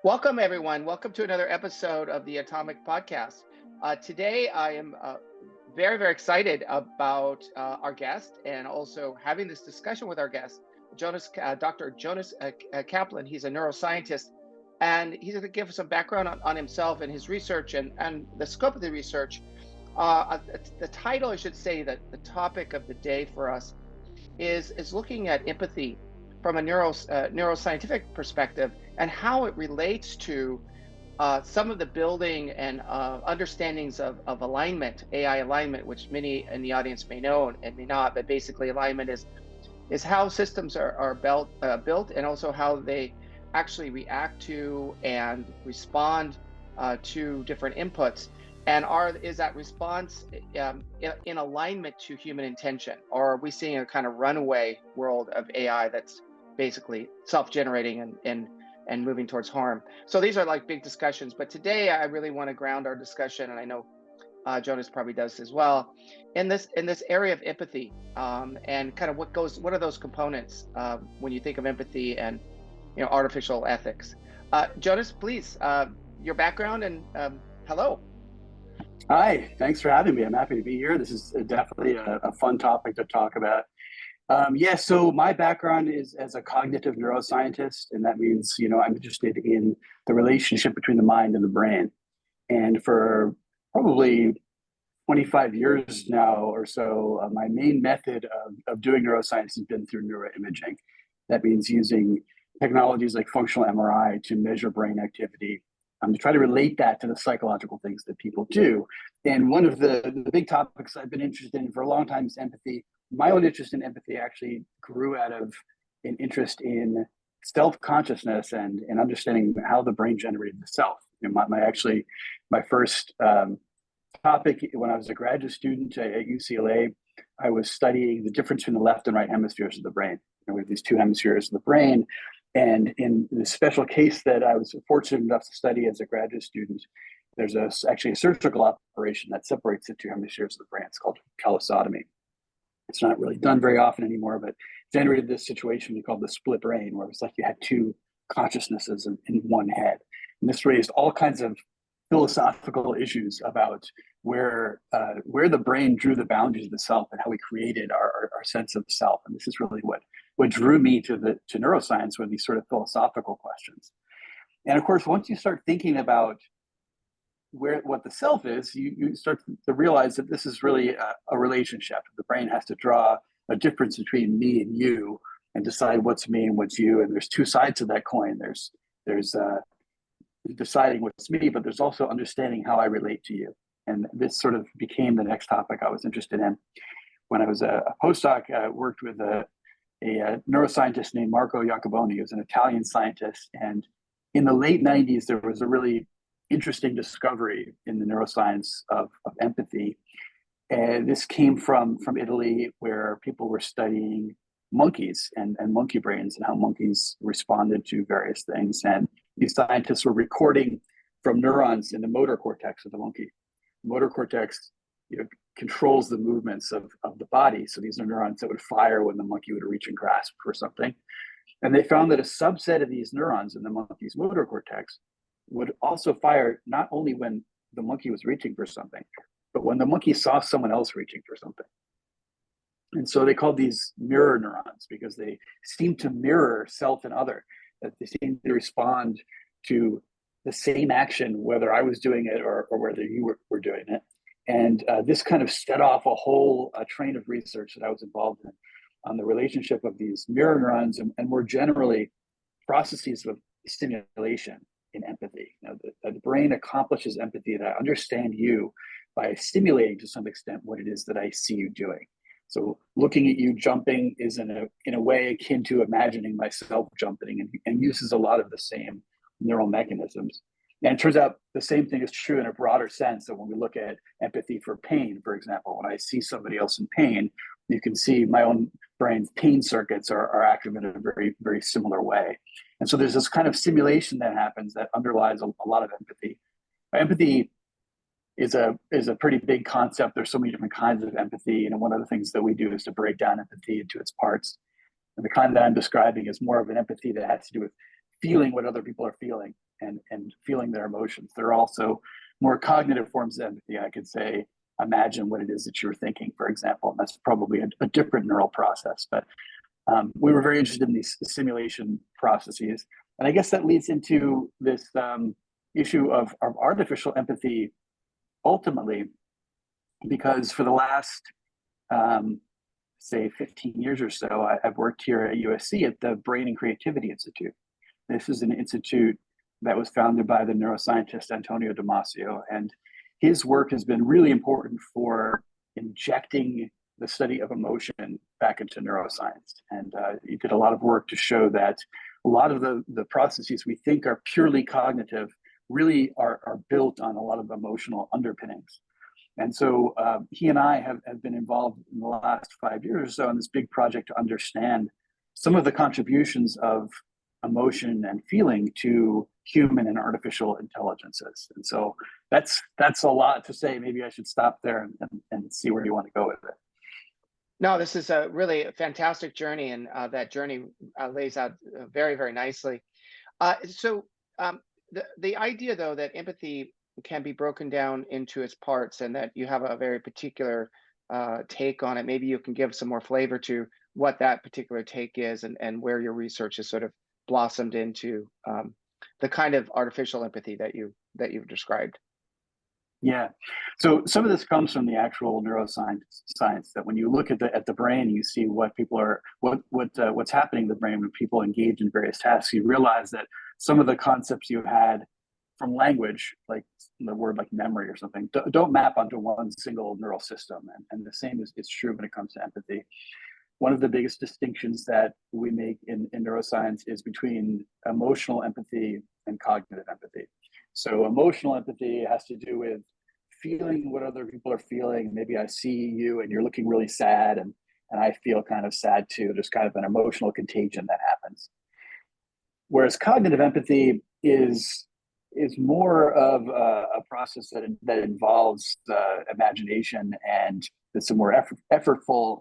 Welcome, everyone. Welcome to another episode of the Atomic Podcast. Today, I am very, very excited about our guest and also having this discussion with our guest, Dr. Jonas Kaplan. He's a neuroscientist, and he's going to give us some background on himself and his research and the scope of the research. The title, I should say, that the topic of the day for us is looking at empathy from a neuroscientific perspective and how it relates to some of the building and understandings of alignment, AI alignment, which many in the audience may know and may not, but basically alignment is how systems are built and also how they actually react to and respond to different inputs. And is that response in alignment to human intention? Or are we seeing a kind of runaway world of AI that's basically self-generating and moving towards harm? So these are like big discussions. But today I really want to ground our discussion, and I know Jonas probably does as well, in this area of empathy and kind of what are those components when you think of empathy and artificial ethics. Jonas, please, your background and hello. Hi, thanks for having me. I'm happy to be here. This is definitely a fun topic to talk about. So my background is as a cognitive neuroscientist, and that means, I'm interested in the relationship between the mind and the brain. And for probably 25 years now or so, my main method of doing neuroscience has been through neuroimaging. That means using technologies like functional MRI to measure brain activity, to try to relate that to the psychological things that people do. And one of the big topics I've been interested in for a long time is empathy. My own interest in empathy actually grew out of an interest in self-consciousness and understanding how the brain generated the self. My first topic when I was a graduate student at UCLA, I was studying the difference between the left and right hemispheres of the brain. We have these two hemispheres of the brain. And in the special case that I was fortunate enough to study as a graduate student, there's actually a surgical operation that separates the two hemispheres of the brain. It's called callosotomy. It's not really done very often anymore, but generated this situation we call the split brain, where it's like you had two consciousnesses in one head. And this raised all kinds of philosophical issues about where the brain drew the boundaries of the self and how we created our sense of self. And this is really what drew me to neuroscience, were these sort of philosophical questions. And of course, once you start thinking about what the self is, you start to realize that this is really a relationship. The brain has to draw a difference between me and you and decide what's me and what's you. And there's two sides to that coin. There's deciding what's me, but there's also understanding how I relate to you. And this sort of became the next topic I was interested in. When I was a postdoc, I worked with a neuroscientist named Marco Iacoboni. He was an Italian scientist. And in the late 90s, there was a really interesting discovery in the neuroscience of empathy. And this came from Italy, where people were studying monkeys and monkey brains and how monkeys responded to various things. And these scientists were recording from neurons in the motor cortex of the monkey. Motor cortex, controls the movements of the body. So these are neurons that would fire when the monkey would reach and grasp for something. And they found that a subset of these neurons in the monkey's motor cortex would also fire not only when the monkey was reaching for something, but when the monkey saw someone else reaching for something. And so they called these mirror neurons because they seem to mirror self and other, that they seem to respond to the same action, whether I was doing it or whether you were doing it. And this kind of set off a whole train of research that I was involved in on the relationship of these mirror neurons and more generally processes of stimulation in empathy. The brain accomplishes empathy, that I understand you by stimulating to some extent what it is that I see you doing. So looking at you jumping is in a way akin to imagining myself jumping and uses a lot of the same neural mechanisms. And it turns out the same thing is true in a broader sense. So when we look at empathy for pain, for example, when I see somebody else in pain, you can see my own brain's pain circuits are active in a very, very similar way. And so there's this kind of simulation that happens that underlies a lot of empathy. Empathy is a pretty big concept. There's so many different kinds of empathy. And one of the things that we do is to break down empathy into its parts. And the kind that I'm describing is more of an empathy that has to do with feeling what other people are feeling. and feeling their emotions. There are also more cognitive forms of empathy. I could say, imagine what it is that you're thinking, for example. And that's probably a different neural process. But we were very interested in these simulation processes. And I guess that leads into this issue of artificial empathy ultimately, because for the last, say, 15 years or so, I've worked here at USC at the Brain and Creativity Institute. This is an institute that was founded by the neuroscientist Antonio Damasio, and his work has been really important for injecting the study of emotion back into neuroscience. And he did a lot of work to show that a lot of the processes we think are purely cognitive really are built on a lot of emotional underpinnings. And so he and I have been involved in the last 5 years or so in this big project to understand some of the contributions of emotion and feeling to human and artificial intelligences. And so that's a lot to say. Maybe I should stop there and see where you want to go with it. No, this is a really fantastic journey, and that journey lays out very, very nicely. So the idea, though, that empathy can be broken down into its parts, and that you have a very particular take on it. Maybe you can give some more flavor to what that particular take is, and where your research has sort of blossomed into the kind of artificial empathy that you've described. Yeah. So some of this comes from the actual neuroscience that when you look at the brain, you see what people are what's happening in the brain when people engage in various tasks. You realize that some of the concepts you had from language, like the word like memory or something, don't map onto one single neural system. And the same is true when it comes to empathy. One of the biggest distinctions that we make in neuroscience is between emotional empathy and cognitive empathy. So emotional empathy has to do with feeling what other people are feeling. Maybe I see you and you're looking really sad, and I feel kind of sad too. There's kind of an emotional contagion that happens. Whereas cognitive empathy is more of a process that involves imagination, and it's a more effortful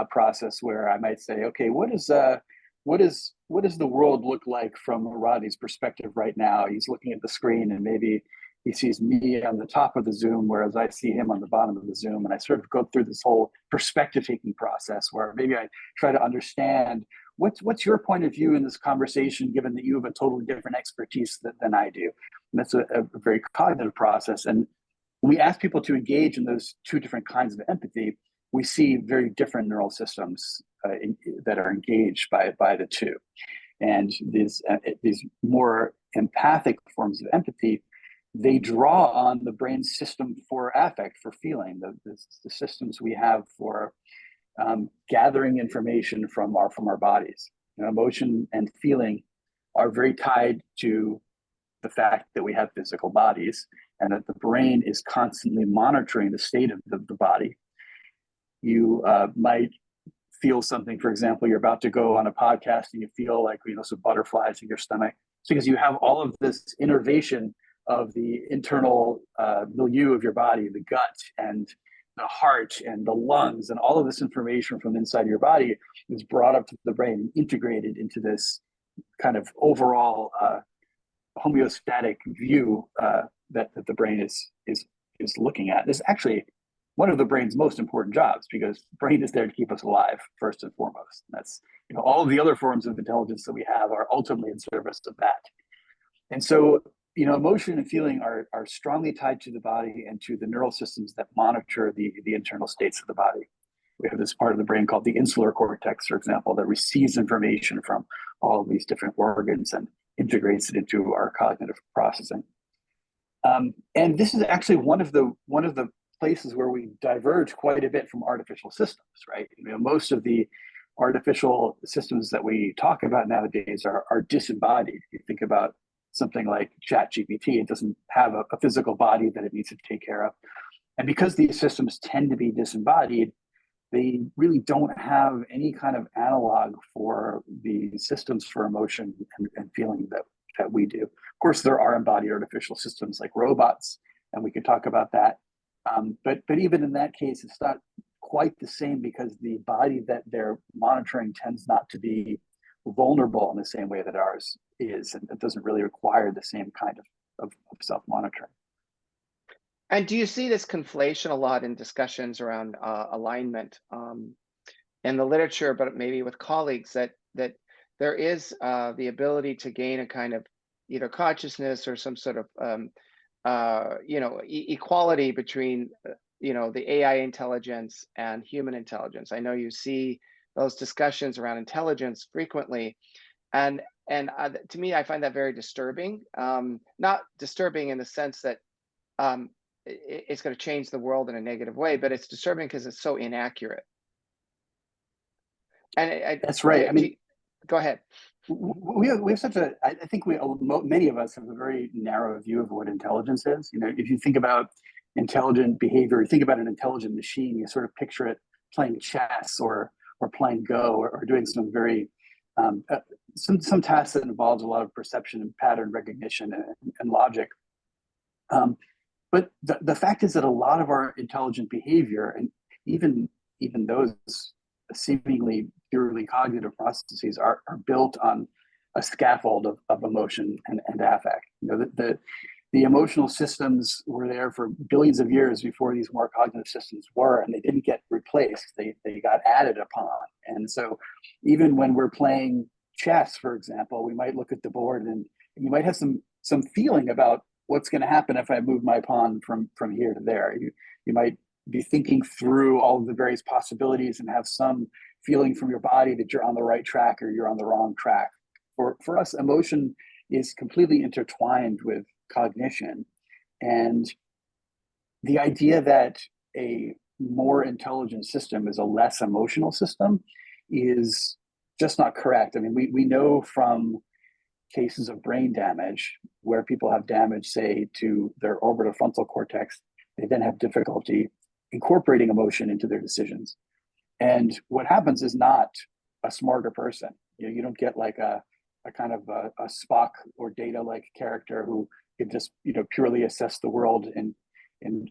process where I might say, okay, what does the world look like from Rodney's perspective right now? He's looking at the screen, and maybe he sees me on the top of the Zoom, whereas I see him on the bottom of the Zoom. And I sort of go through this whole perspective-taking process where maybe I try to understand what's your point of view in this conversation, given that you have a totally different expertise than I do. And that's a very cognitive process. And when we ask people to engage in those two different kinds of empathy, we see very different neural systems that are engaged by the two. And these more empathic forms of empathy, they draw on the brain's system for affect, for feeling, the systems we have for gathering information from our bodies. Emotion and feeling are very tied to the fact that we have physical bodies, and that the brain is constantly monitoring the state of the body. You might feel something, for example, you're about to go on a podcast and you feel like some butterflies in your stomach. It's because you have all of this innervation of the internal milieu of your body, the gut and the heart and the lungs, and all of this information from inside your body is brought up to the brain and integrated into this kind of overall homeostatic view that the brain is looking at. This is actually one of the brain's most important jobs, because the brain is there to keep us alive first and foremost. And that's all of the other forms of intelligence that we have are ultimately in service of that. And so emotion and feeling are strongly tied to the body and to the neural systems that monitor the internal states of the body. We have this part of the brain called the insular cortex, for example, that receives information from all of these different organs and integrates it into our cognitive processing. And this is actually one of the places where we diverge quite a bit from artificial systems, right? Most of the artificial systems that we talk about nowadays are disembodied. You think about something like ChatGPT, it doesn't have a physical body that it needs to take care of. And because these systems tend to be disembodied, they really don't have any kind of analog for the systems for emotion and feeling that we do. Of course, there are embodied artificial systems like robots, and we can talk about that. But even in that case, it's not quite the same, because the body that they're monitoring tends not to be vulnerable in the same way that ours is, and it doesn't really require the same kind of self-monitoring. And do you see this conflation a lot in discussions around alignment in the literature, but maybe with colleagues, that there is the ability to gain a kind of either consciousness or some sort of equality between the AI intelligence and human intelligence? I know you see those discussions around intelligence frequently, and to me, I find that very disturbing. Not disturbing in the sense that it's going to change the world in a negative way, but it's disturbing because it's so inaccurate. And That's right. I mean, go ahead. We have such a, I think many of us have a very narrow view of what intelligence is. If you think about intelligent behavior, you think about an intelligent machine, you sort of picture it playing chess or playing Go or doing some very, some tasks that involves a lot of perception and pattern recognition and logic. But the fact is that a lot of our intelligent behavior, and even those seemingly purely cognitive processes, are built on a scaffold of emotion and affect. The emotional systems were there for billions of years before these more cognitive systems were, and they didn't get replaced. They got added upon. And so even when we're playing chess, for example, we might look at the board and you might have some feeling about what's going to happen if I move my pawn from here to there. You might be thinking through all of the various possibilities and have some feeling from your body that you're on the right track or you're on the wrong track. For us, emotion is completely intertwined with cognition. And the idea that a more intelligent system is a less emotional system is just not correct. I mean, we know from cases of brain damage where people have damage, say, to their orbitofrontal cortex, they then have difficulty incorporating emotion into their decisions. And what happens is not a smarter person. You don't get like a kind of a Spock or Data-like character who can just purely assess the world in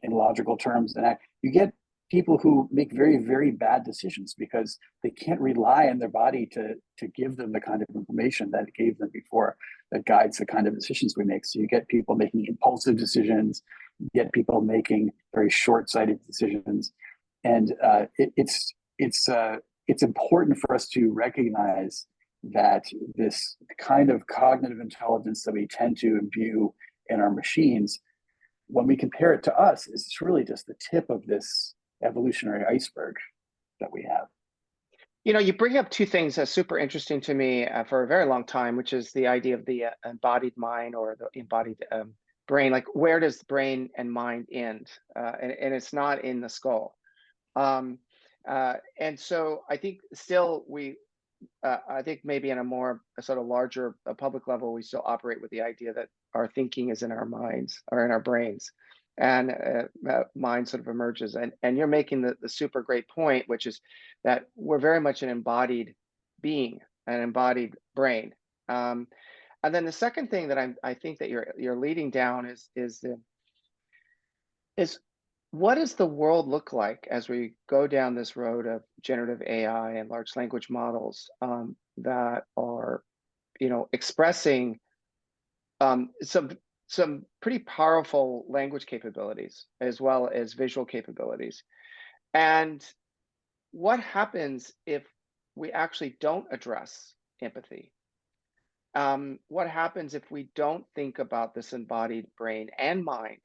logical terms. And you get people who make very, very bad decisions because they can't rely on their body to give them the kind of information that it gave them before that guides the kind of decisions we make. So you get people making impulsive decisions, you get people making very short-sighted decisions, and it's important for us to recognize that this kind of cognitive intelligence that we tend to imbue in our machines, when we compare it to us, it's really just the tip of this evolutionary iceberg that we have. You bring up two things that's super interesting to me for a very long time, which is the idea of the embodied mind or the embodied brain. Like, where does the brain and mind end? And it's not in the skull. And so I think still I think maybe on a sort of larger public level, we still operate with the idea that our thinking is in our minds or in our brains, and mind sort of emerges. And you're making the super great point, which is that we're very much an embodied being, an embodied brain. And then the second thing that I think that you're leading down is what does the world look like as we go down this road of generative AI and large language models that are, expressing some pretty powerful language capabilities as well as visual capabilities? And what happens if we actually don't address empathy? What happens if we don't think about this embodied brain and mind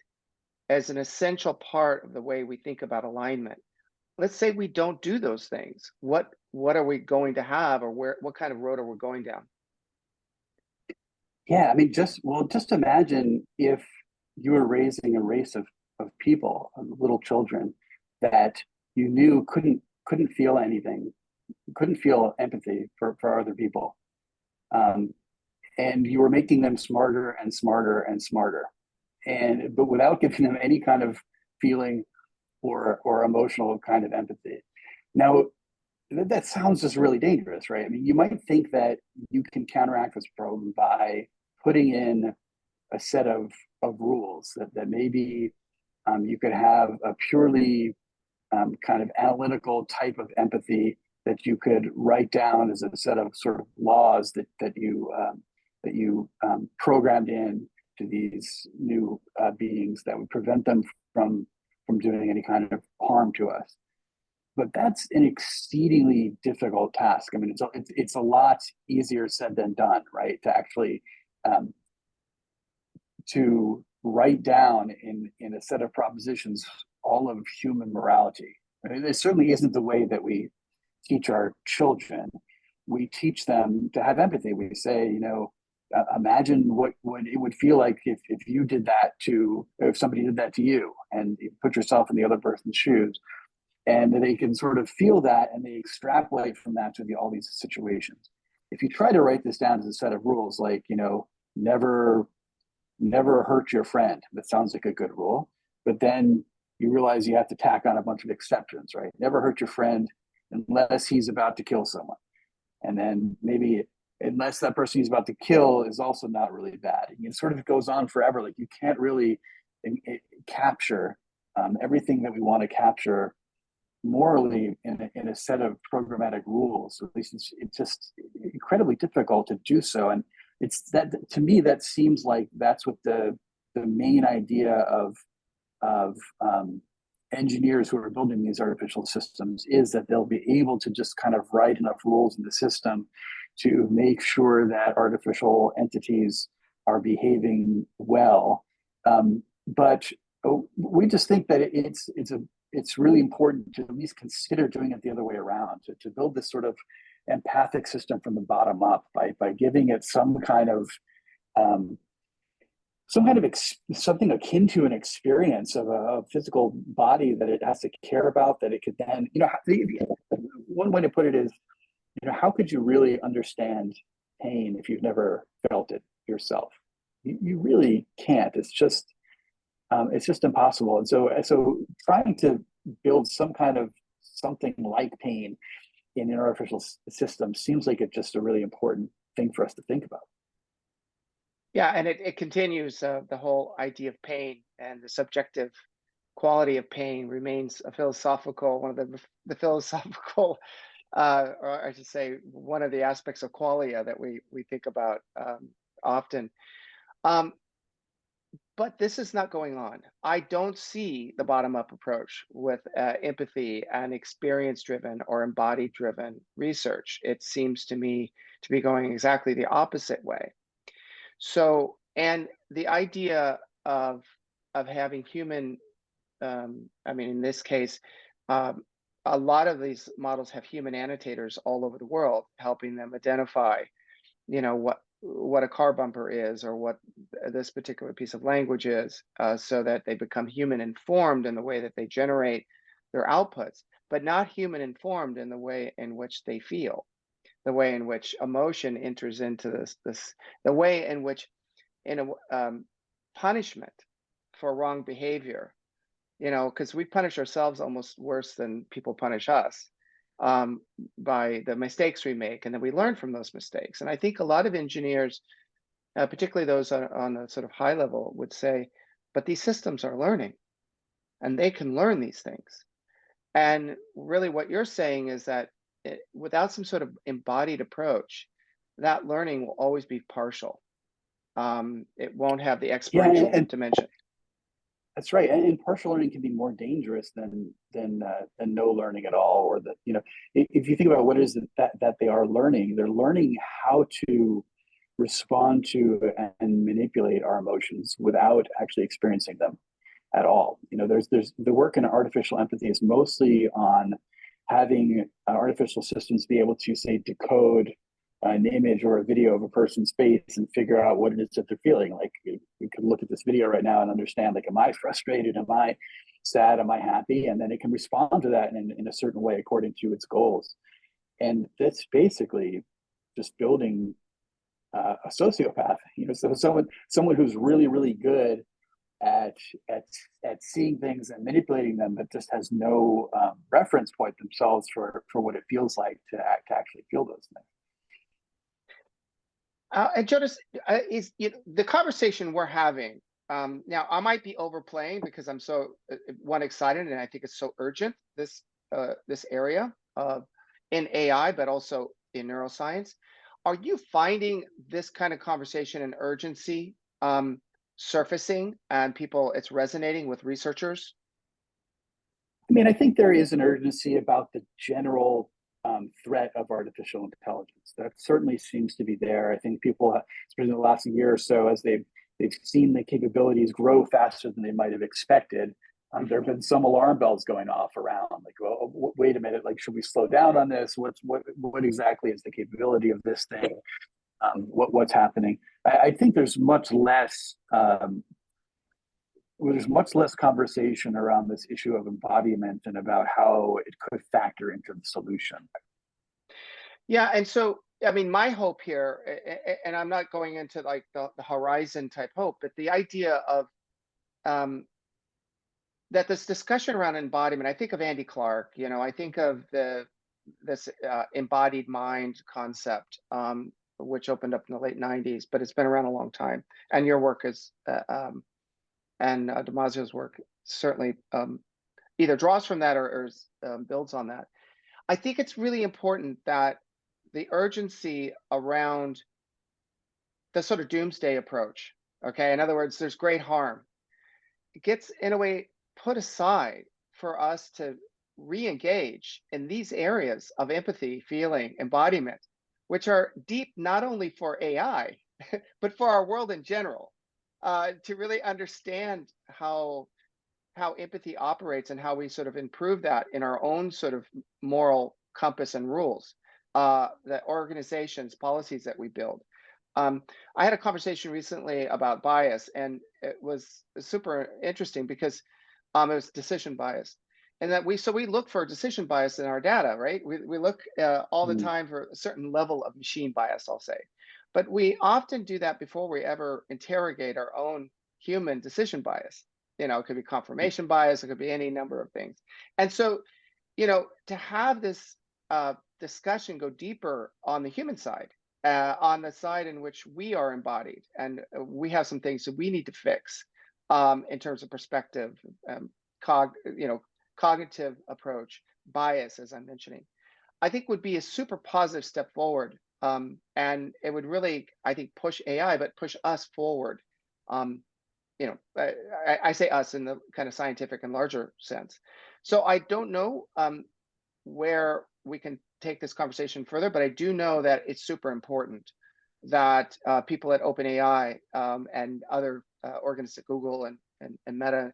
as an essential part of the way we think about alignment? Let's say we don't do those things. What are we going to have, or what kind of road are we going down? Yeah, I mean, just imagine if you were raising a race of people, little children, that you knew couldn't feel anything, couldn't feel empathy for other people, and you were making them smarter and smarter and smarter, but without giving them any kind of feeling or emotional kind of empathy. Now, that sounds just really dangerous, right? I mean, you might think that you can counteract this problem by putting in a set of rules that maybe you could have a purely kind of analytical type of empathy that you could write down as a set of sort of laws that you programmed in to these new beings that would prevent them from doing any kind of harm to us. But that's an exceedingly difficult task. I mean, it's a lot easier said than done, right? To actually to write down in a set of propositions all of human morality. I mean, it certainly isn't the way that we teach our children. We teach them to have empathy. We say, imagine what it would feel like if you did that if somebody did that to you, and you put yourself in the other person's shoes. And they can sort of feel that, and they extrapolate from that to all these situations. If you try to write this down as a set of rules, like, never hurt your friend, that sounds like a good rule. But then you realize you have to tack on a bunch of exceptions, right? Never hurt your friend unless he's about to kill someone. And then maybe unless that person he's about to kill is also not really bad. And it sort of goes on forever. Like, you can't really capture everything that we want to capture morally in a set of programmatic rules. At least it's just incredibly difficult to do so. And it's that, to me, that seems like that's what the main idea of engineers who are building these artificial systems is, that they'll be able to just kind of write enough rules in the system to make sure that artificial entities are behaving well. But we just think that it's really important to at least consider doing it the other way around, to build this sort of empathic system from the bottom up by giving it some kind of something akin to an experience of a physical body that it has to care about, that it could then, one way to put it is, how could you really understand pain if you've never felt it yourself? You really can't. It's just impossible. And so trying to build some kind of something like pain in an artificial system seems like it's just a really important thing for us to think about. Yeah, and it continues, the whole idea of pain and the subjective quality of pain remains a philosophical, one of the philosophical, or I should say, one of the aspects of qualia that we think about often. But this is not going on. I don't see the bottom-up approach with empathy and experience-driven or embodied-driven research. It seems to me to be going exactly the opposite way. So, and the idea of having human, I mean, in this case, a lot of these models have human annotators all over the world, helping them identify, what a car bumper is, or what this particular piece of language is, so that they become human informed in the way that they generate their outputs, but not human informed in the way in which they feel, the way in which emotion enters into this, the way in which, punishment for wrong behavior, because we punish ourselves almost worse than people punish us, by the mistakes we make, and then we learn from those mistakes. And I think a lot of engineers, particularly those on a sort of high level, would say, but these systems are learning, and they can learn these things. And really what you're saying is that without some sort of embodied approach, that learning will always be partial. It won't have the experiential dimension. That's right, and partial learning can be more dangerous than no learning at all. Or that, if you think about what it is that they are learning, they're learning how to respond to and manipulate our emotions without actually experiencing them at all. There's the work in artificial empathy is mostly on having artificial systems be able to, say, decode an image or a video of a person's face and figure out what it is that they're feeling. Like, we could look at this video right now and understand, like, am I frustrated? Am I sad? Am I happy? And then it can respond to that in a certain way according to its goals. And that's basically just building a sociopath. So someone who's really, really good at seeing things and manipulating them, but just has no reference point themselves for what it feels like to actually feel those things. And Jonas, is the conversation we're having now? I might be overplaying because I'm so excited, and I think it's so urgent. This area of in AI, but also in neuroscience. Are you finding this kind of conversation and urgency surfacing, and people, it's resonating with researchers? I mean, I think there is an urgency about the general threat of artificial intelligence. That certainly seems to be there. I think people, especially in the last year or so, as they've seen the capabilities grow faster than they might have expected, there have been some alarm bells going off around. Like, well, wait a minute. Like, should we slow down on this? What exactly is the capability of this thing? What's happening? I think there's much less conversation around this issue of embodiment and about how it could factor into the solution. Yeah, and so I mean, my hope here, and I'm not going into like the horizon type hope, but the idea of um, that this discussion around embodiment. I think of Andy Clark. I think of this embodied mind concept, which opened up in the late '90s, but it's been around a long time. And your work is, and Damasio's work certainly either draws from that or builds on that. I think it's really important that the urgency around the sort of doomsday approach, okay, in other words, there's great harm, it gets in a way put aside for us to re-engage in these areas of empathy, feeling, embodiment, which are deep not only for AI, but for our world in general, to really understand how empathy operates and how we sort of improve that in our own sort of moral compass and rules, the organizations, policies that we build. I had a conversation recently about bias, and it was super interesting because it was decision bias, and that we look for decision bias in our data, right? We look all the Mm. time for a certain level of machine bias, I'll say, but we often do that before we ever interrogate our own human decision bias. It could be confirmation bias, it could be any number of things, and so to have this discussion go deeper on the human side, on the side in which we are embodied, and we have some things that we need to fix in terms of perspective, cog, cognitive approach, bias, as I'm mentioning, I think would be a super positive step forward. And it would really, I think, push AI, but push us forward. I say us in the kind of scientific and larger sense. So I don't know where we can take this conversation further, but I do know that it's super important that people at OpenAI and other organizations at Google and Meta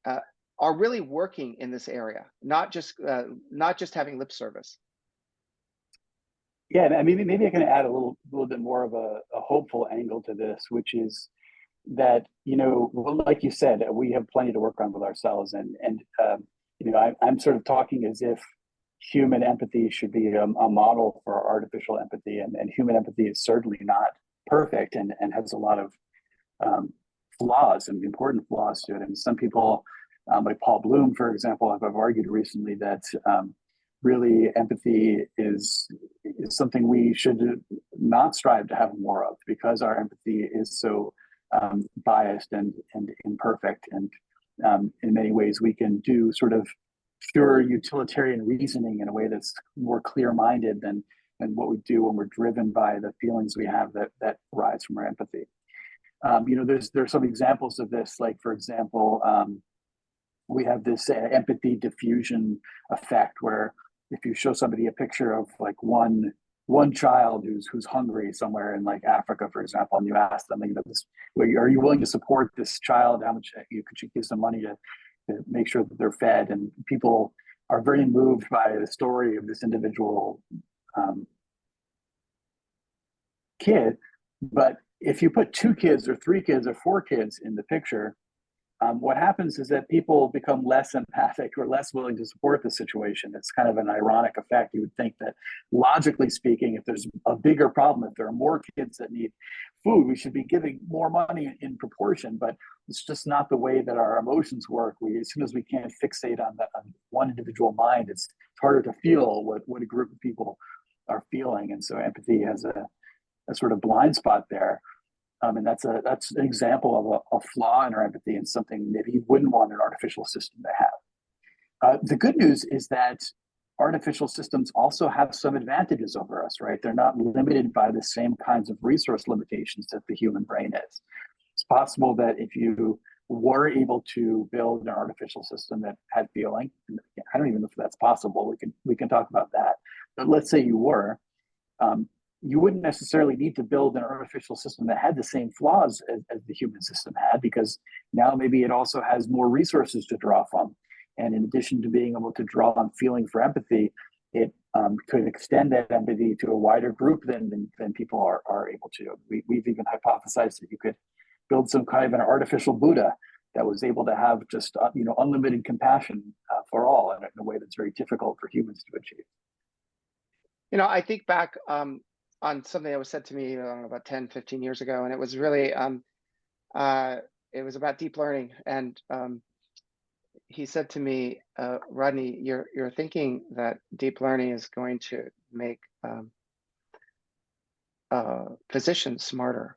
uh, are really working in this area, not just having lip service. Yeah, and maybe I can add a little bit more of a hopeful angle to this, which is that, well, like you said, we have plenty to work on with ourselves, and I'm sort of talking as if human empathy should be a model for artificial empathy, and human empathy is certainly not perfect and has a lot of flaws and important flaws to it. And some people, like Paul Bloom, for example, have argued recently that really empathy is something we should not strive to have more of, because our empathy is so biased and imperfect. And in many ways, we can do sort of pure utilitarian reasoning in a way that's more clear-minded than what we do when we're driven by the feelings we have that arise from our empathy. There's some examples of this, like, for example, we have this empathy diffusion effect, where if you show somebody a picture of like one child who's hungry somewhere in like Africa, for example, and you ask them, are you willing to support this child? How much could you give some money to make sure that they're fed? And people are very moved by the story of this individual kid. But if you put 2 kids or 3 kids or 4 kids in the picture, what happens is that people become less empathic or less willing to support the situation. It's kind of an ironic effect. You would think that, logically speaking, if there's a bigger problem, if there are more kids that need food, we should be giving more money in proportion. But it's just not the way that our emotions work. As soon as we can't fixate on one individual mind, it's harder to feel what a group of people are feeling. And so empathy has a sort of blind spot there. And that's an example of a flaw in our empathy, and something maybe you wouldn't want an artificial system to have. The good news is that artificial systems also have some advantages over us, right? They're not limited by the same kinds of resource limitations that the human brain is. It's possible that if you were able to build an artificial system that had feeling, and I don't even know if that's possible. We can talk about that. But let's say you were, you wouldn't necessarily need to build an artificial system that had the same flaws as the human system had, because now maybe it also has more resources to draw from. And in addition to being able to draw on feeling for empathy, it could extend that empathy to a wider group than people are able to. We've even hypothesized that you could build some kind of an artificial Buddha that was able to have just unlimited compassion for all in a way that's very difficult for humans to achieve. I think back on something that was said to me about 10, 15 years ago, and it was really, it was about deep learning. And he said to me, Rodney, you're thinking that deep learning is going to make physicians smarter.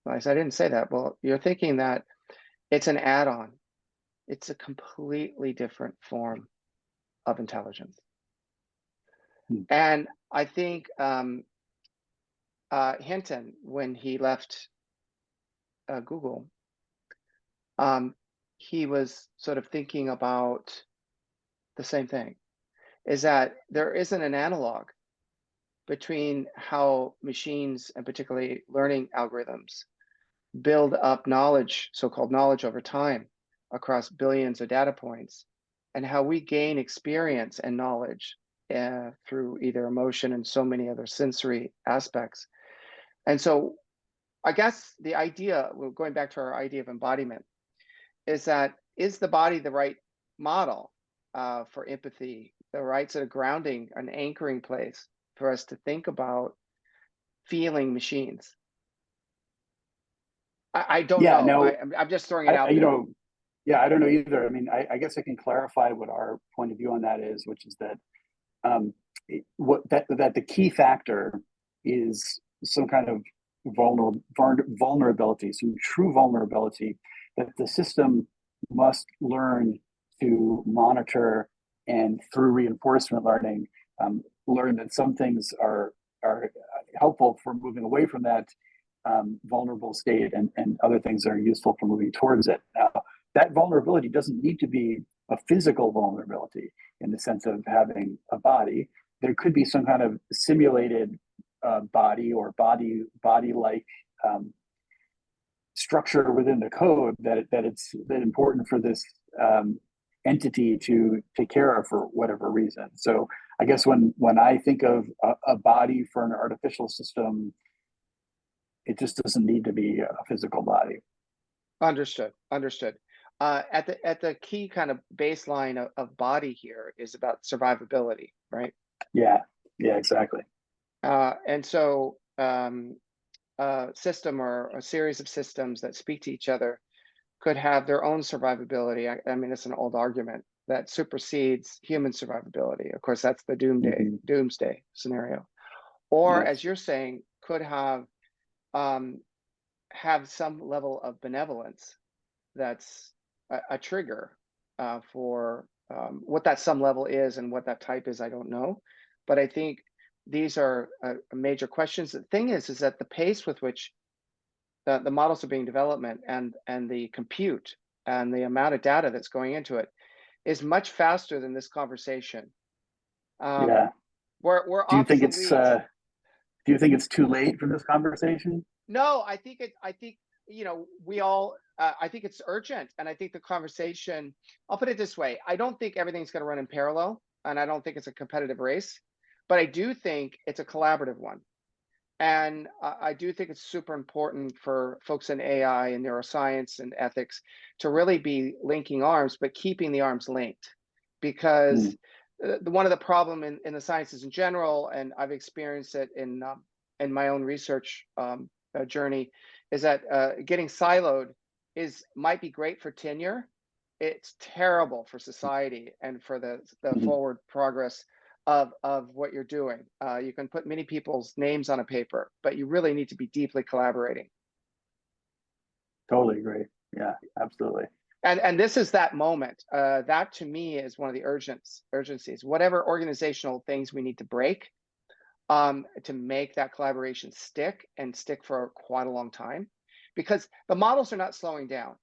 I said, I didn't say that. Well, you're thinking that it's an add-on. It's a completely different form of intelligence. And I think Hinton, when he left Google, he was sort of thinking about the same thing, is that there isn't an analog between how machines, and particularly learning algorithms, build up knowledge, so-called knowledge over time across billions of data points, and how we gain experience and knowledge through either emotion and so many other sensory aspects. And so I guess the idea, going back to our idea of embodiment, is that, is the body the right model for empathy, the right sort of grounding, an anchoring place for us to think about feeling machines? I don't know. No, I'm just throwing it out there. Yeah, I don't know either. I mean, I guess I can clarify what our point of view on that is, which is that that the key factor is some kind of vulnerability, some true vulnerability that the system must learn to monitor, and through reinforcement learning, learn that some things are helpful for moving away from that vulnerable state, and other things are useful for moving towards it. Now, that vulnerability doesn't need to be a physical vulnerability in the sense of having a body. There could be some kind of simulated body or body-like structure within the code that it's important for this entity to take care of for whatever reason. So I guess when I think of a body for an artificial system, it just doesn't need to be a physical body. Understood. At the key kind of baseline of body here is about survivability, right? Yeah, exactly. And so a system or a series of systems that speak to each other could have their own survivability. I mean, it's an old argument that supersedes human survivability. Of course, that's the doomsday scenario. Or, yes, as you're saying, could have some level of benevolence that's a trigger for what that some level is, and what that type is, I don't know. But I think these are major questions. The thing is that the pace with which the models are being developed, and the compute and the amount of data that's going into it is much faster than this conversation. Yeah. We're Do you think obsolete. do you think it's too late for this conversation? No, I think we all, I think it's urgent. And I think the conversation, I'll put it this way, I don't think everything's going to run in parallel, and I don't think it's a competitive race, but I do think it's a collaborative one. And I do think it's super important for folks in AI and neuroscience and ethics to really be linking arms, but keeping the arms linked. Because one of the problem in the sciences in general, and I've experienced it in my own research journey, is that getting siloed might be great for tenure. It's terrible for society and for the forward progress of what you're doing. You can put many people's names on a paper, but you really need to be deeply collaborating. Totally agree. Yeah, absolutely. And this is that moment. That to me is one of the urgencies. Whatever organizational things we need to break to make that collaboration stick and stick for quite a long time, because the models are not slowing down.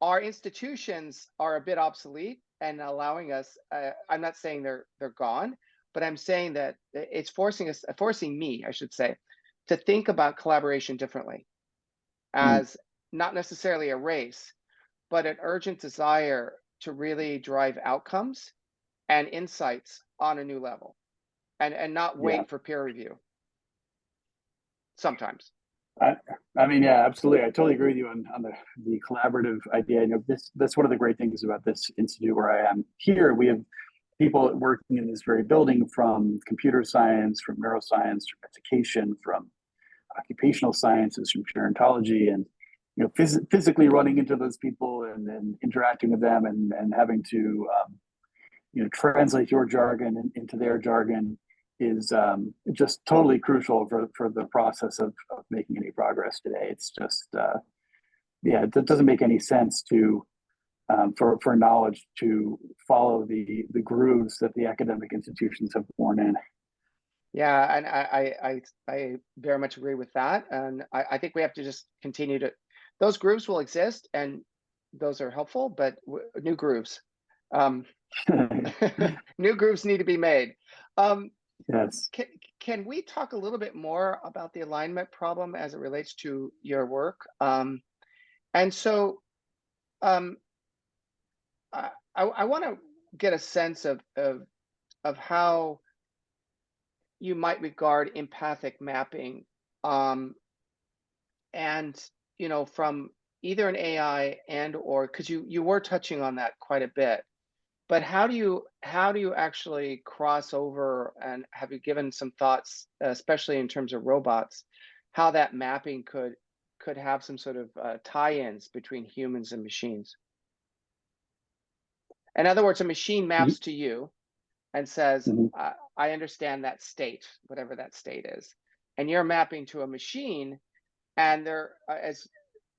Our institutions are a bit obsolete and allowing us. I'm not saying they're gone, but I'm saying that it's forcing me, I should say, to think about collaboration differently, Mm. as not necessarily a race, but an urgent desire to really drive outcomes and insights on a new level, and not Yeah. wait for peer review sometimes. I, I mean, yeah, absolutely. I totally agree with you on the collaborative idea. You know, that's one of the great things about this institute where I am here. We have people working in this very building from computer science, from neuroscience, from education, from occupational sciences, from gerontology, and you know, physically running into those people and then interacting with them and having to you know, translate your jargon into their jargon is just totally crucial for the process of making any progress today. It's just yeah, it doesn't make any sense to for knowledge to follow the grooves that the academic institutions have worn in. Yeah, and I very much agree with that, and I think we have to just continue to. Those grooves will exist, and those are helpful, but new grooves, um, new grooves need to be made. Um, Yes. can we talk a little bit more about the alignment problem as it relates to your work? And so um, I want to get a sense of how you might regard empathic mapping, um, and from either an AI and or, because you were touching on that quite a bit, but how do you actually cross over, and have you given some thoughts, especially in terms of robots, how that mapping could have some sort of tie-ins between humans and machines? In other words, a machine maps to you and says, Mhm. I understand that state, whatever that state is, and you're mapping to a machine, and there, as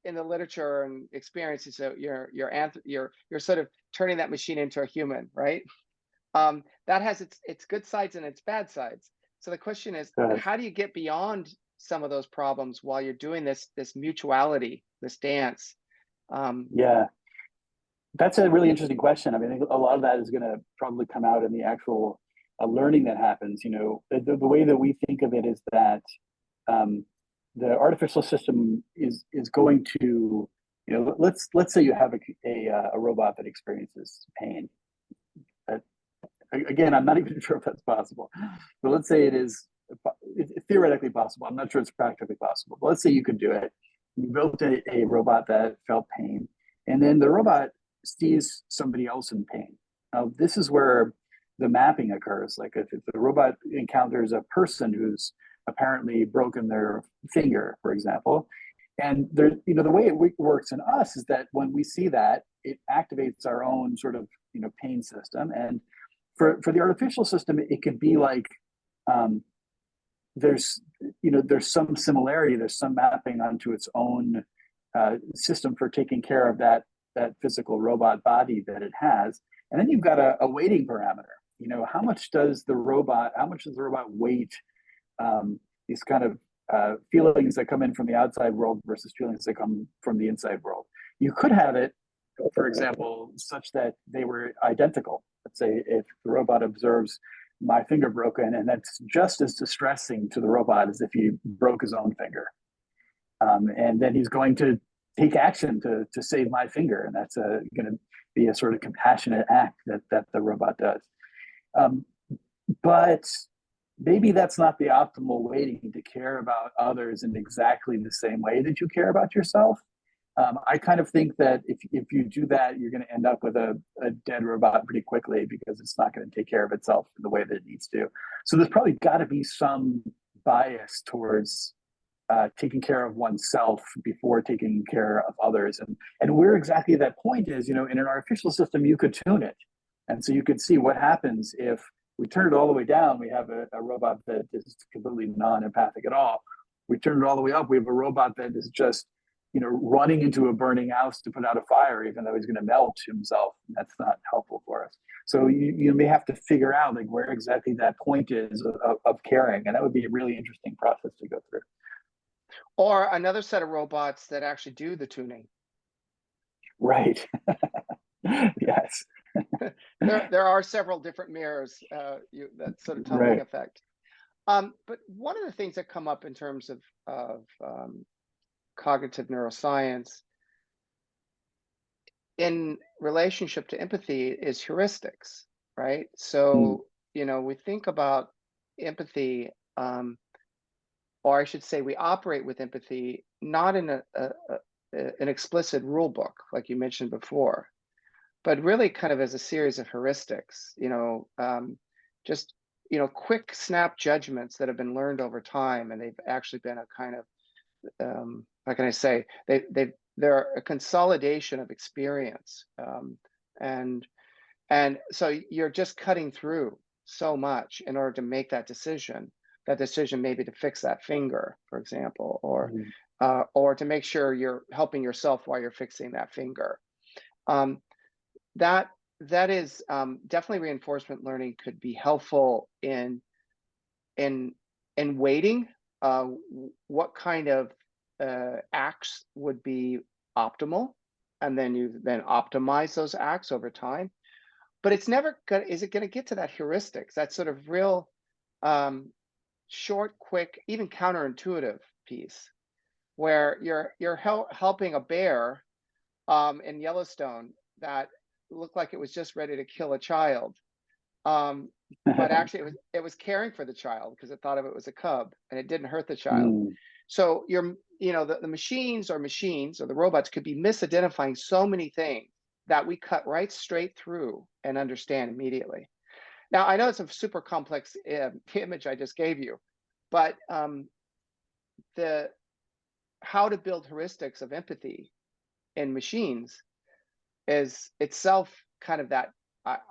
in the literature and experiences, so you're sort of turning that machine into a human, right? That has its good sides and its bad sides. So the question is, Yes. how do you get beyond some of those problems while you're doing this mutuality, this dance? Um, Yeah. That's a really interesting question. I mean, I think a lot of that is going to probably come out in the actual learning that happens. You know, the way that we think of it is that um, the artificial system is going to, you know, let's say you have a robot that experiences pain. That, again, I'm not even sure if that's possible, but let's say it's theoretically possible. I'm not sure it's practically possible, but let's say you could do it. You built a robot that felt pain, and then the robot sees somebody else in pain. Now, this is where the mapping occurs. Like if the robot encounters a person who's apparently broken their finger, for example, and there, you know, the way it works in us is that when we see that, it activates our own sort of, you know, pain system. And for the artificial system, it could be like um, there's, you know, there's some similarity, there's some mapping onto its own system for taking care of that physical robot body that it has. And then you've got a weighting parameter. You know, how much does the robot weight these kind of feelings that come in from the outside world versus feelings that come from the inside world? You could have it, for example, such that they were identical. Let's say if the robot observes my finger broken, and that's just as distressing to the robot as if he broke his own finger. And then he's going to take action to save my finger, and that's going to be a sort of compassionate act that the robot does. Um, but maybe that's not the optimal weighting to care about others in exactly the same way that you care about yourself. I kind of think that if you do that, you're going to end up with a dead robot pretty quickly because it's not going to take care of itself in the way that it needs to. So there's probably got to be some bias towards taking care of oneself before taking care of others. And where exactly that point is, you know, in an artificial system, you could tune it. And so you could see what happens if we turn it all the way down. We have a robot that is completely non-empathic at all. We turn it all the way up. We have a robot that is just running into a burning house to put out a fire, even though he's going to melt himself. That's not helpful for us. So you may have to figure out like where exactly that point is of caring, and that would be a really interesting process to go through. Or another set of robots that actually do the tuning. Right. Yes. There are several different mirrors that sort of tunnelling Right. effect. But one of the things that come up in terms of cognitive neuroscience in relationship to empathy is heuristics, right? Mm. So, we think about empathy, or I should say, we operate with empathy not in an explicit rule book, like you mentioned before, but really kind of as a series of heuristics, just quick snap judgments that have been learned over time, and they've actually been a kind of how can I say, they're a consolidation of experience, and so you're just cutting through so much in order to make that decision. That decision maybe to fix that finger, for example, Mm. or to make sure you're helping yourself while you're fixing that finger. Um, that that is definitely reinforcement learning could be helpful in weighting what kind of acts would be optimal, and then you optimize those acts over time. But it's never gonna is it gonna get to that heuristics, that sort of real um, short, quick, even counterintuitive piece where you're helping a bear in Yellowstone that looked like it was just ready to kill a child. Um, but actually it was caring for the child because it thought of it was a cub and it didn't hurt the child. Mm. So the machines or the robots could be misidentifying so many things that we cut right straight through and understand immediately. Now, I know it's a super complex image I just gave you, but the how to build heuristics of empathy in machines is itself kind of that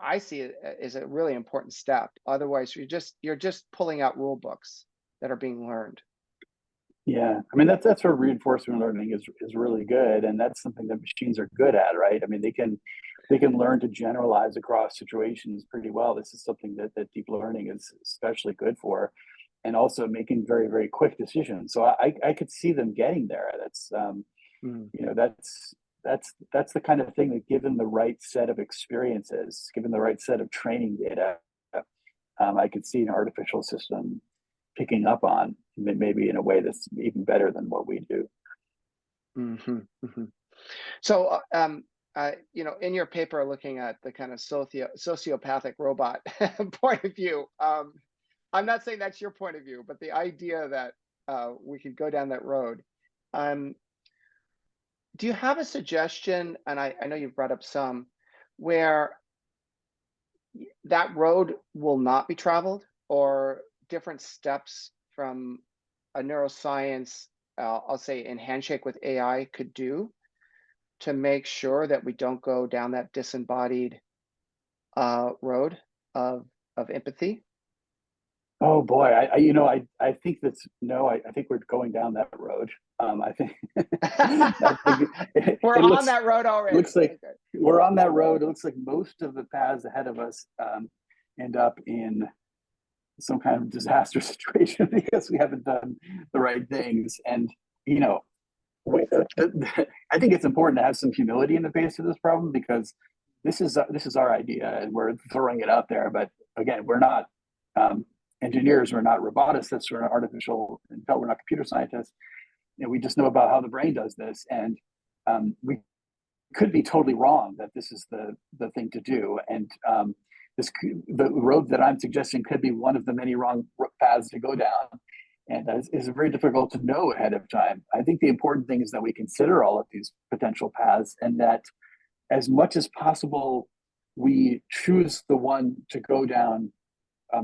I see it as a really important step. Otherwise, you're just pulling out rule books that are being learned. Yeah, I mean that's where reinforcement learning is really good, and that's something that machines are good at, right? I mean they can learn to generalize across situations pretty well. This is something that deep learning is especially good for, and also making very very quick decisions. So I could see them getting there. That's Mm. that's the kind of thing that, given the right set of experiences, given the right set of training data, I could see an artificial system picking up on, maybe in a way that's even better than what we do. Hmm. Hmm. So, in your paper, looking at the kind of sociopathic robot point of view, I'm not saying that's your point of view, but the idea that we could go down that road. Um, do you have a suggestion? And I know you've brought up some where that road will not be traveled, or different steps from a neuroscience, I'll say, in handshake with AI could do to make sure that we don't go down that disembodied road of empathy? Oh boy, I think that's no, I think we're going down that road. I think I think We're it on looks that road already. looks like Okay. we're on that road. It looks like most of the paths ahead of us end up in some kind of disaster situation because we haven't done the right things. And you know, I think it's important to have some humility in the face of this problem, because this is our idea and we're throwing it out there. But again, we're not engineers, we're not roboticists, we're not we're not computer scientists. We just know about how the brain does this, and we could be totally wrong that this is the thing to do. And the road that I'm suggesting could be one of the many wrong paths to go down, and is very difficult to know ahead of time. I think the important thing is that we consider all of these potential paths, and that as much as possible, we choose the one to go down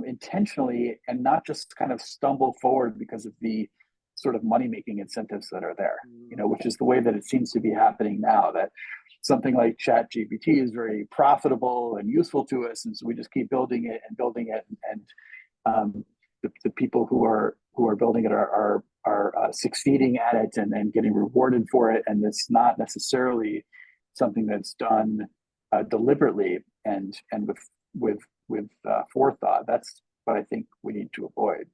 intentionally, and not just kind of stumble forward because of the sort of money making incentives that are there, which is the way that it seems to be happening now, that something like chat gpt is very profitable and useful to us, and so we just keep building it and building it, and the people who are building it are succeeding at it and getting rewarded for it, and it's not necessarily something that's done deliberately and with forethought. That's what I think we need to avoid.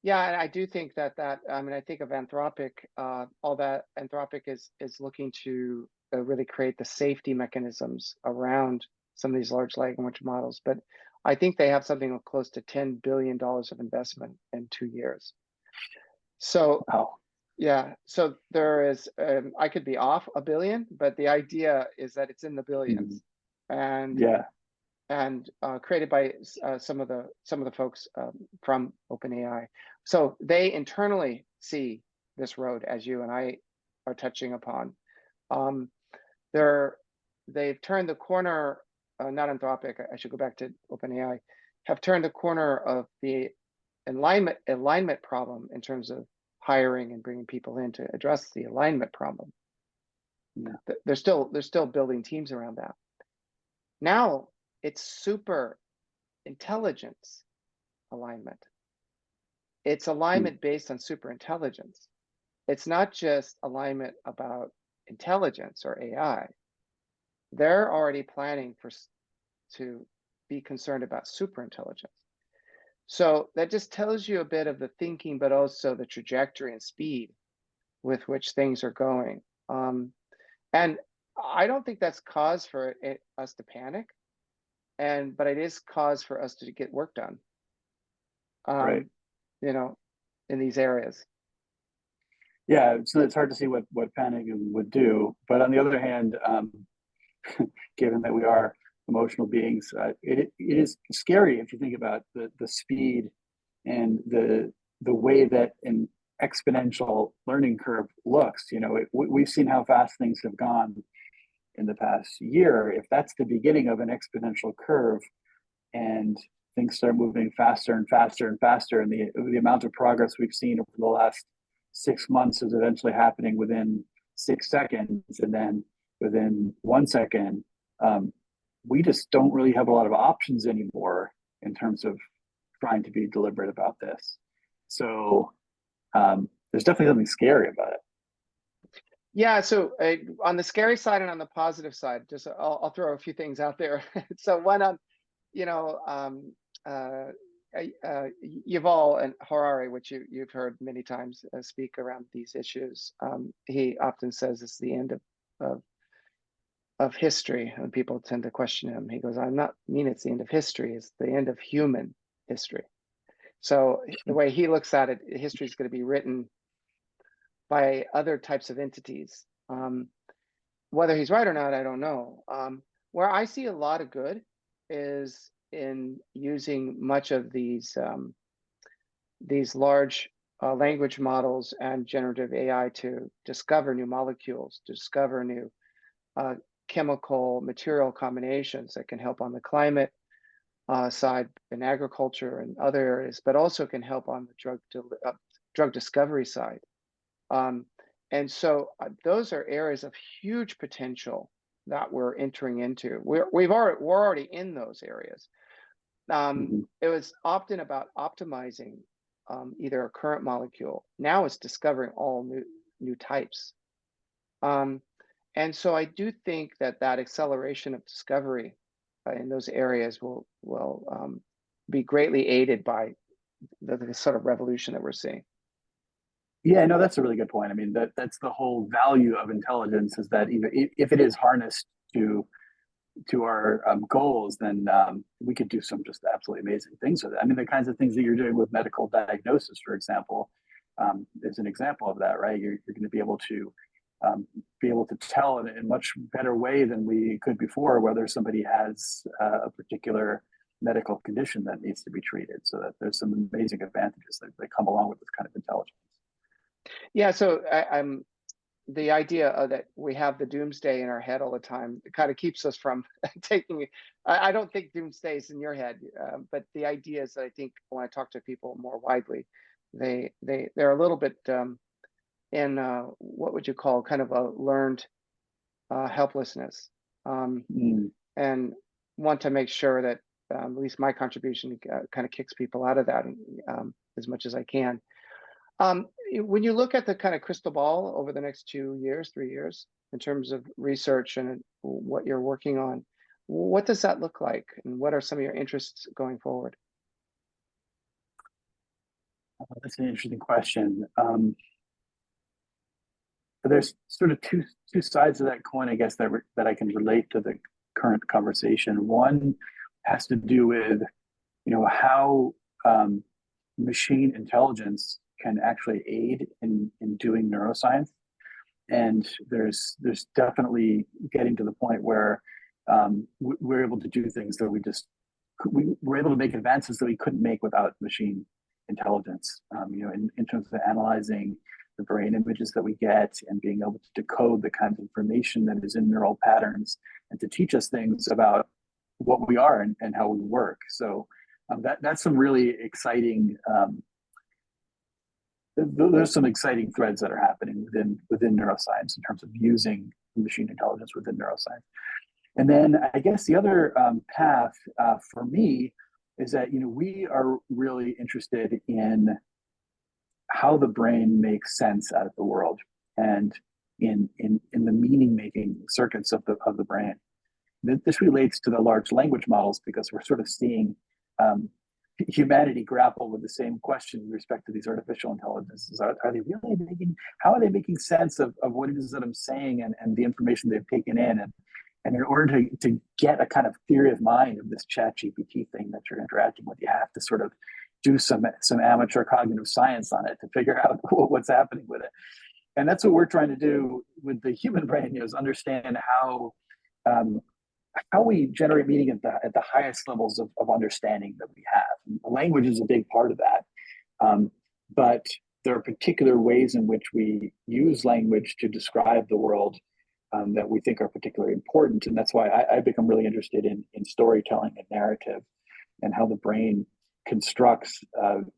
Yeah, and I do think that I mean, I think of Anthropic, all that Anthropic is looking to really create the safety mechanisms around some of these large language models. But I think they have something close to $10 billion of investment in 2 years. So Wow. yeah, so there is, I could be off a billion, but the idea is that it's in the billions, and Yeah. Created by some of the folks from OpenAI. So they internally see this road as you and I are touching upon. Um, they've turned the corner. Not Anthropic. I should go back to OpenAI. Have turned the corner of the alignment problem in terms of hiring and bringing people in to address the alignment problem. Yeah. They're still building teams around that. Now it's super intelligence alignment. It's alignment based on super intelligence. It's not just alignment about intelligence or AI. They're already planning to be concerned about super intelligence. So that just tells you a bit of the thinking, but also the trajectory and speed with which things are going. And I don't think that's cause for us to panic, but it is cause for us to get work done. Right. You know, in these areas. Yeah, so it's hard to see what panicking would do. But on the other hand, given that we are emotional beings, it is scary if you think about the speed and the way that an exponential learning curve looks. You know, we've seen how fast things have gone in the past year. If that's the beginning of an exponential curve, and things start moving faster and faster and faster, and the amount of progress we've seen over the last 6 months is eventually happening within 6 seconds, and then within 1 second, we just don't really have a lot of options anymore in terms of trying to be deliberate about this. So there's definitely something scary about it. Yeah. So on the scary side and on the positive side, just I'll throw a few things out there. So one, you know, Yuval and Harari, which you've heard many times speak around these issues. He often says it's the end of history, and people tend to question him. He goes, "I'm not mean it's the end of history; it's the end of human history." So the way he looks at it, history is going to be written by other types of entities. Whether he's right or not, I don't know. Where I see a lot of good is in using much of these large language models and generative AI to discover new molecules, to discover new chemical material combinations that can help on the climate side in agriculture and other areas, but also can help on the drug discovery side. And so those are areas of huge potential that we're entering into. We're already in those areas. It was often about optimizing either a current molecule. Now it's discovering all new types. And so I do think that acceleration of discovery in those areas will be greatly aided by the sort of revolution that we're seeing. Yeah, no, that's a really good point. I mean, that's the whole value of intelligence, is that even if it is harnessed to our goals, then we could do some just absolutely amazing things with it. I mean, the kinds of things that you're doing with medical diagnosis, for example, is an example of that, right? You're going to be able to tell in a much better way than we could before whether somebody has a particular medical condition that needs to be treated. So that there's some amazing advantages that come along with this kind of intelligence. Yeah, so I'm the idea that we have the doomsday in our head all the time. It kind of keeps us from taking. I don't think doomsday is in your head, but the idea is that I think when I talk to people more widely, they're a little bit in what would you call kind of a learned helplessness, and want to make sure that at least my contribution kind of kicks people out of that as much as I can. When you look at the kind of crystal ball over the next 2 years, 3 years, in terms of research and what you're working on, what does that look like? And what are some of your interests going forward? That's an interesting question. There's sort of two sides of that coin, I guess, that I can relate to the current conversation. One has to do with, how machine intelligence can actually aid in doing neuroscience. And there's definitely getting to the point where we're able to do things that we're able to make advances that we couldn't make without machine intelligence. In terms of analyzing the brain images that we get and being able to decode the kind of information that is in neural patterns and to teach us things about what we are and how we work. So that's some really exciting. There's some exciting threads that are happening within neuroscience in terms of using machine intelligence within neuroscience. And then I guess the other path for me is that we are really interested in how the brain makes sense out of the world and in the meaning making circuits of the brain. This relates to the large language models because we're sort of seeing humanity grapple with the same question with respect to these artificial intelligences. Are they really how are they making sense of what it is that I'm saying and the information they've taken in? And in order to get a kind of theory of mind of this chat GPT thing that you're interacting with, you have to sort of do some amateur cognitive science on it to figure out what's happening with it. And that's what we're trying to do with the human brain, is understand how we generate meaning at the highest levels of understanding that we have. And language is a big part of that. But there are particular ways in which we use language to describe the world that we think are particularly important. And that's why I've become really interested in storytelling and narrative and how the brain constructs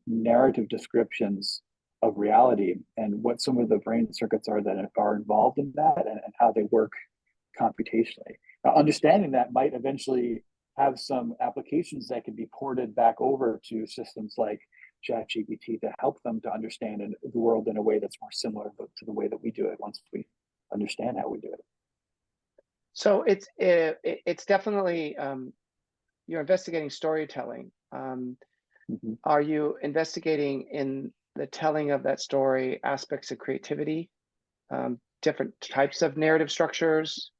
narrative descriptions of reality and what some of the brain circuits are that are involved in that and how they work computationally. Now, understanding that might eventually have some applications that can be ported back over to systems like ChatGPT to help them to understand the world in a way that's more similar to the way that we do it once we understand how we do it. So it's definitely you're investigating storytelling. Are you investigating in the telling of that story aspects of creativity, different types of narrative structures?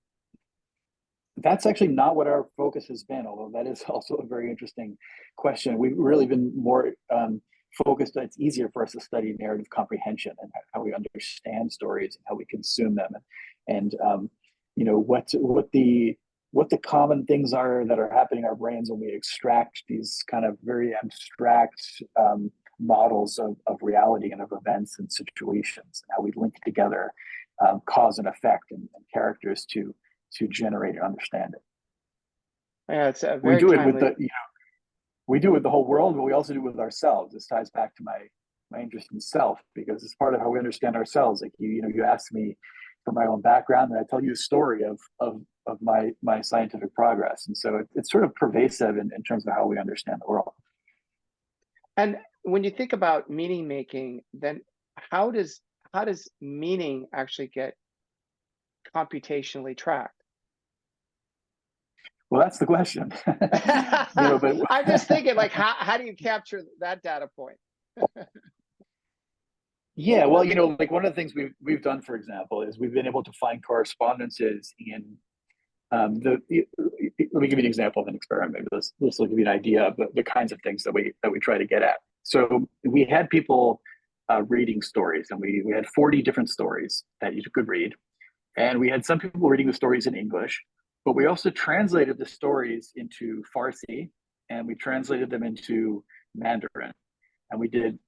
That's actually not what our focus has been, although that is also a very interesting question. We've really been more focused. It's easier for us to study narrative comprehension and how we understand stories and how we consume them, and what the common things are that are happening in our brains when we extract these kind of very abstract models of reality and of events and situations, and how we link together cause and effect and characters to generate and understand it. Yeah, it's a very we do it with the whole world, but we also do it with ourselves. This ties back to my interest in self, because it's part of how we understand ourselves. Like you ask me for my own background, and I tell you a story of my scientific progress, and so it's sort of pervasive in terms of how we understand the world. And when you think about meaning making, then how does meaning actually get computationally tracked? Well, that's the question. But I'm just thinking, like, how do you capture that data point? Yeah, well, like one of the things we've done, for example, is we've been able to find correspondences in let me give you an example of an experiment. Maybe this will give you an idea of the kinds of things that we try to get at. So we had people reading stories, and we had 40 different stories that you could read, and we had some people reading the stories in English, but we also translated the stories into Farsi, and we translated them into Mandarin. And we did,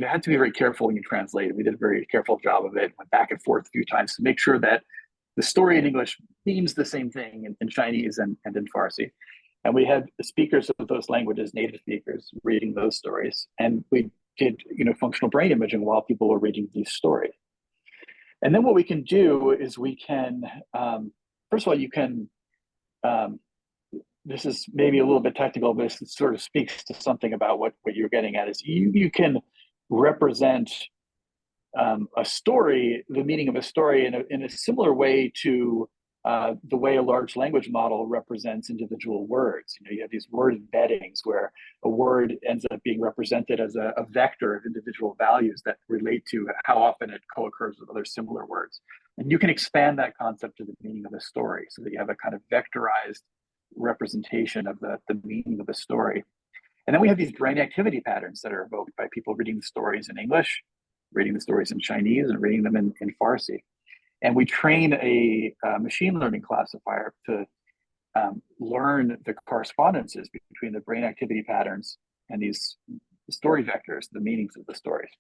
had to be very careful when you translate it. We did a very careful job of it, went back and forth a few times to make sure that the story in English means the same thing in Chinese and in Farsi. And we had the speakers of those languages, native speakers, reading those stories. And we did, functional brain imaging while people were reading these stories. And then what we can do is we can, first of all, you can, this is maybe a little bit technical, but it sort of speaks to something about what you're getting at, is you can represent a story, the meaning of a story, in a similar way to the way a large language model represents individual words. You have these word embeddings where a word ends up being represented as a vector of individual values that relate to how often it co-occurs with other similar words. And you can expand that concept to the meaning of a story so that you have a kind of vectorized representation of the meaning of a story. And then we have these brain activity patterns that are evoked by people reading the stories in English, reading the stories in Chinese, and reading them in Farsi. And we train a machine learning classifier to learn the correspondences between the brain activity patterns and these story vectors, the meanings of the stories.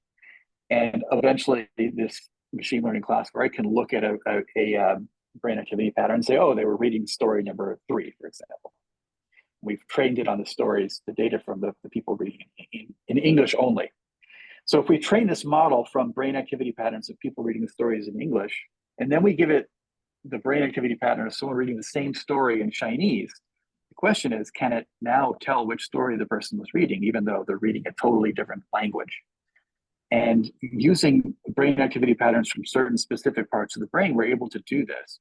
And eventually, this machine learning classifier can look at a brain activity pattern and say, oh, they were reading story number 3, for example. We've trained it on the stories, the data from the people reading in English only. So if we train this model from brain activity patterns of people reading the stories in English, and then we give it the brain activity pattern of someone reading the same story in Chinese, the question is, can it now tell which story the person was reading, even though they're reading a totally different language? And using brain activity patterns from certain specific parts of the brain, we're able to do this,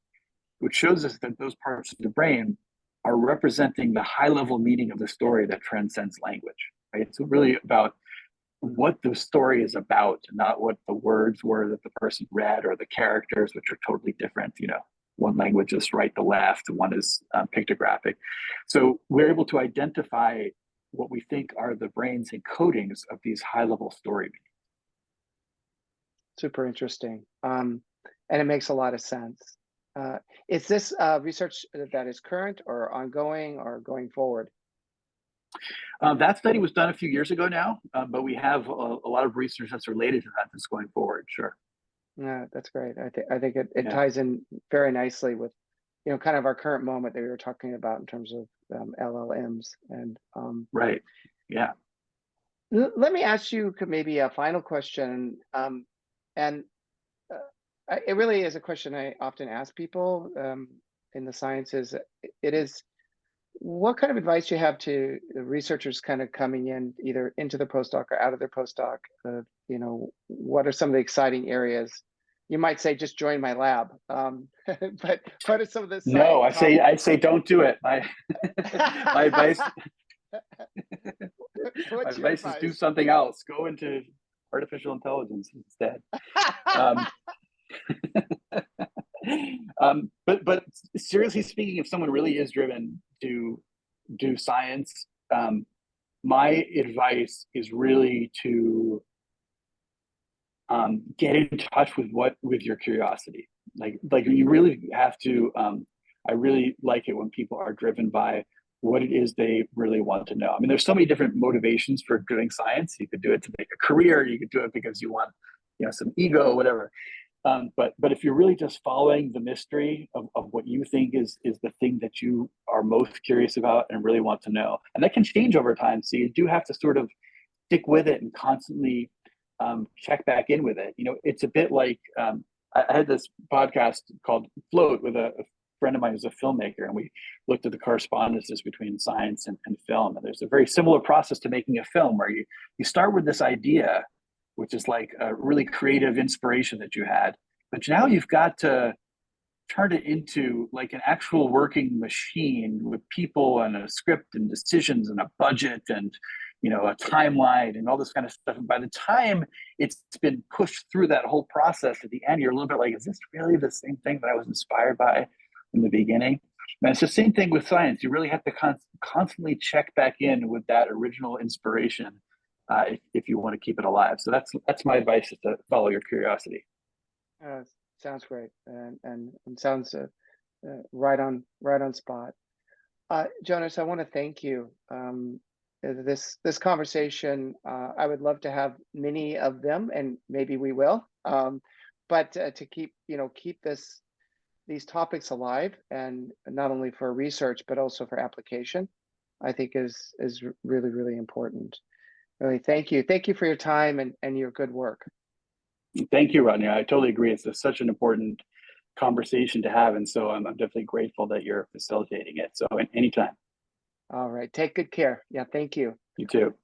which shows us that those parts of the brain are representing the high-level meaning of the story that transcends language. Right? It's really about what the story is about, not what the words were that the person read or the characters, which are totally different. One language is right to left, one is pictographic. So we're able to identify what we think are the brain's encodings of these high-level story meanings. Super interesting. And it makes a lot of sense. Is this research that is current or ongoing or going forward? That study was done a few years ago now, but we have a lot of research that's related to that that's going forward. Sure. Yeah, that's great. I think it ties in very nicely with, kind of our current moment that we were talking about in terms of LLMs and right. Yeah. Let me ask you maybe a final question, and it really is a question I often ask people in the sciences. It is, what kind of advice you have to researchers kind of coming in either into the postdoc or out of their postdoc? What are some of the exciting areas? You might say, just join my lab. But what are some of the No, I say don't do it. My advice. My advice is do something else. Go into artificial intelligence instead. But seriously speaking, if someone really is driven to do science, my advice is really to get in touch with your curiosity. Like you really have to. I really like it when people are driven by what it is they really want to know. I mean, there's so many different motivations for doing science. You could do it to make a career. You could do it because you want, some ego, whatever. But if you're really just following the mystery of what you think is the thing that you are most curious about and really want to know, and that can change over time. So you do have to sort of stick with it and constantly check back in with it. It's a bit like I had this podcast called Float with a friend of mine who's a filmmaker, and we looked at the correspondences between science and film. And there's a very similar process to making a film where you start with this idea, which is like a really creative inspiration that you had, but now you've got to turn it into like an actual working machine with people and a script and decisions and a budget and a timeline and all this kind of stuff. And by the time it's been pushed through that whole process, at the end, you're a little bit like, is this really the same thing that I was inspired by in the beginning? And it's the same thing with science. You really have to constantly check back in with that original inspiration if you want to keep it alive. So that's my advice, is to follow your curiosity. Sounds great, and sounds right on spot. Jonas, I want to thank you. This conversation, I would love to have many of them, and maybe we will. But to keep these topics alive, and not only for research but also for application, I think is really, really important. Really, thank you for your time and your good work. Thank you, Rodney. I totally agree. It's such an important conversation to have, and so I'm definitely grateful that you're facilitating it. So anytime. All right, take good care. Yeah, thank you. You too.